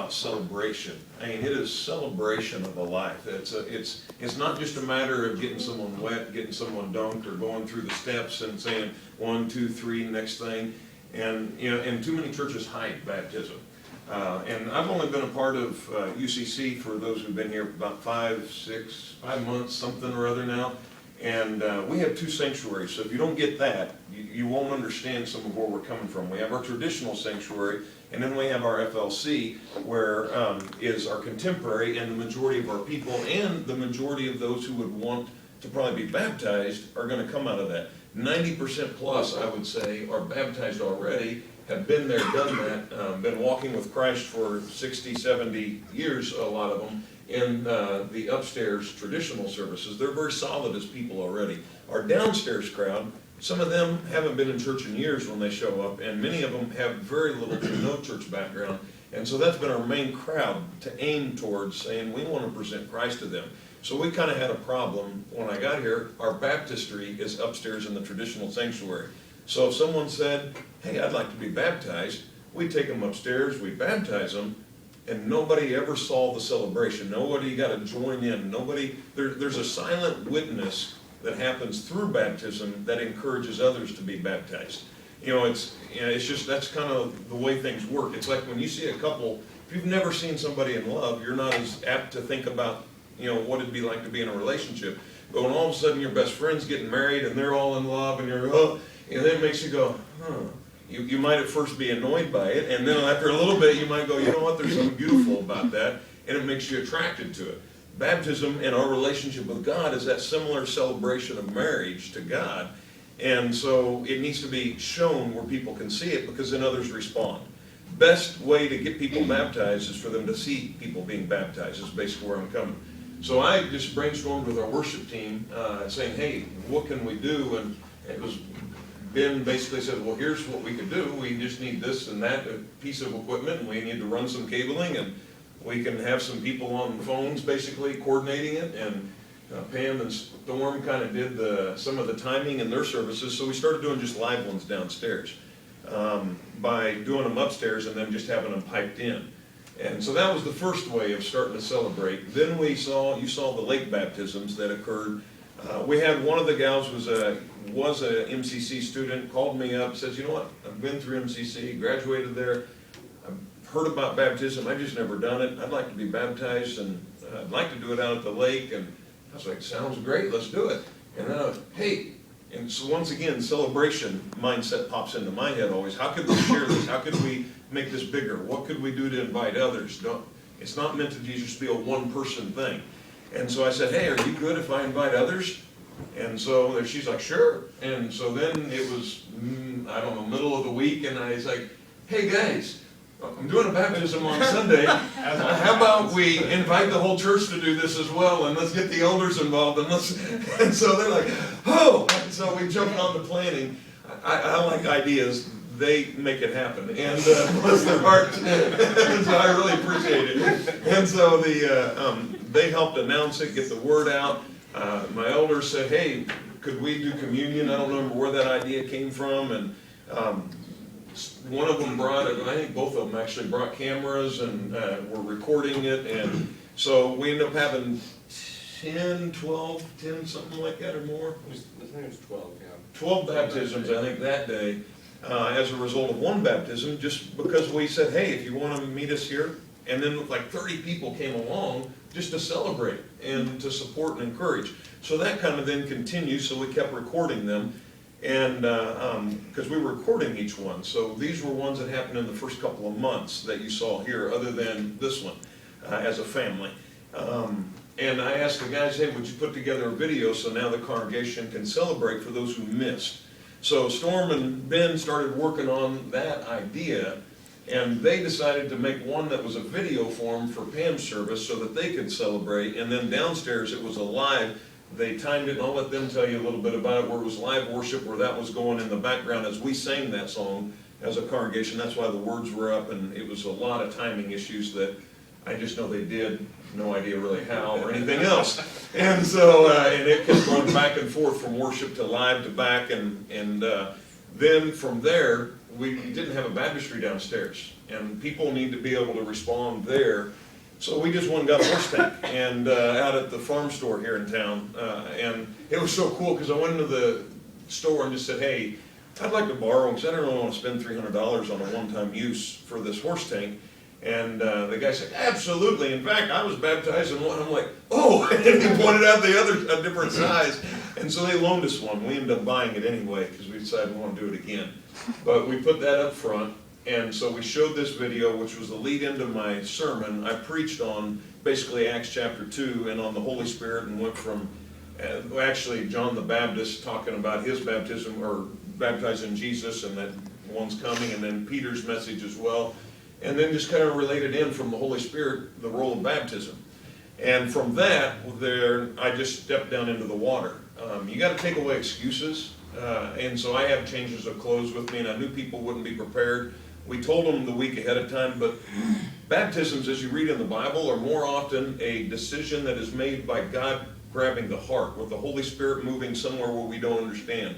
about celebration. I mean, it is celebration of a life. It's not just a matter of getting someone wet, getting someone dunked, or going through the steps and saying 1, 2, 3, next thing. And and too many churches hide baptism. And I've only been a part of UCC, for those who've been here, about 5 months, something or other now. And we have 2 sanctuaries, so if you don't get that, you won't understand some of where we're coming from. We have our traditional sanctuary, and then we have our FLC, where is our contemporary, and the majority of our people and the majority of those who would want to probably be baptized are going to come out of that. 90% plus, I would say, are baptized already, have been there, done that, been walking with Christ for 60, 70 years, a lot of them, in the upstairs traditional services. They're very solid as people already. Our downstairs crowd, some of them haven't been in church in years when they show up, and many of them have very little to no church background. And so that's been our main crowd to aim towards, saying we want to present Christ to them. So we kind of had a problem when I got here. Our baptistry is upstairs in the traditional sanctuary. So if someone said, hey, I'd like to be baptized, we'd take them upstairs, we'd baptize them, and nobody ever saw the celebration. Nobody got to join in. There's a silent witness that happens through baptism that encourages others to be baptized. It's just, that's kind of the way things work. It's like when you see a couple, if you've never seen somebody in love, you're not as apt to think about, what it'd be like to be in a relationship. But when all of a sudden your best friend's getting married and they're all in love and you're, oh, and then it makes you go, huh. You might at first be annoyed by it, and then after a little bit you might go, you know what, there's something beautiful about that, and it makes you attracted to it. Baptism and our relationship with God is that similar celebration of marriage to God, and so it needs to be shown where people can see it, because then others respond. Best way to get people baptized is for them to see people being baptized, is basically where I'm coming. So I just brainstormed with our worship team, saying, hey, what can we do? And it was Ben basically said, well, here's what we could do. We just need this and that piece of equipment, and we need to run some cabling, and we can have some people on phones basically coordinating it. And Pam and Storm kind of did some of the timing in their services. So we started doing just live ones downstairs by doing them upstairs and then just having them piped in. And so that was the first way of starting to celebrate. Then you saw the lake baptisms that occurred. We had one of the gals was a MCC student, called me up, says, you know what, I've been through MCC, graduated there, I've heard about baptism, I've just never done it, I'd like to be baptized, and I'd like to do it out at the lake. And I was like, sounds great, let's do it. And then I was, hey, and so once again, celebration mindset pops into my head always. How could we share this? How could we make this bigger? What could we do to invite others? It's not meant to just be a one-person thing. And so I said, hey, are you good if I invite others? And so she's like, sure. And so then it was, I don't know, middle of the week, and I was like, hey guys, I'm doing a baptism on Sunday. How about we invite the whole church to do this as well, and let's get the elders involved, and so they're like, oh! And so we jumped on the planning. I like ideas. They make it happen, and bless their hearts. And so I really appreciate it. And so they helped announce it, get the word out. My elders said, hey, could we do communion? I don't remember where that idea came from, and one of them brought it. I think both of them actually brought cameras and were recording it, and so we ended up having 10, something like that or more. I think it was 12, yeah. 12 baptisms, I think, that day. As a result of one baptism, just because we said, hey, if you want to meet us here, and then like 30 people came along just to celebrate and to support and encourage. So that kind of then continued, so we kept recording them, and because we were recording each one. So these were ones that happened in the first couple of months that you saw here, other than this one, as a family. And I asked the guys, hey, would you put together a video so now the congregation can celebrate for those who missed? So Storm and Ben started working on that idea, and they decided to make one that was a video form for Pam's service so that they could celebrate. And then downstairs it was a live. They timed it, and I'll let them tell you a little bit about it, where it was live worship, where that was going in the background as we sang that song as a congregation. That's why the words were up, and it was a lot of timing issues that I just know they did. No idea really how or anything else. And so, and it kept going back and forth from worship to live to back, and then from there, we didn't have a baptistry downstairs. and people need to be able to respond there. So we just went and got a horse tank and out at the farm store here in town, and it was so cool because I went into the store and just said, hey, I'd like to borrow, because I don't really want to spend $300 on a one-time use for this horse tank. And the guy said, absolutely. In fact, I was baptized in one. I'm like, oh, and he pointed out the other, a different size. And so they loaned us one. We ended up buying it anyway because we decided we want to do it again. But we put that up front. And so we showed this video, which was the lead into my sermon. I preached on basically Acts chapter 2 and on the Holy Spirit, and went from actually John the Baptist talking about his baptism, or baptizing Jesus, and that one's coming, and then Peter's message as well. And then just kind of related in from the Holy Spirit, the role of baptism. And from that, there, I just stepped down into the water. You got to take away excuses. And so I have changes of clothes with me, and I knew people wouldn't be prepared. We told them the week ahead of time, but baptisms, as you read in the Bible, are more often a decision that is made by God grabbing the heart, with the Holy Spirit moving somewhere where we don't understand.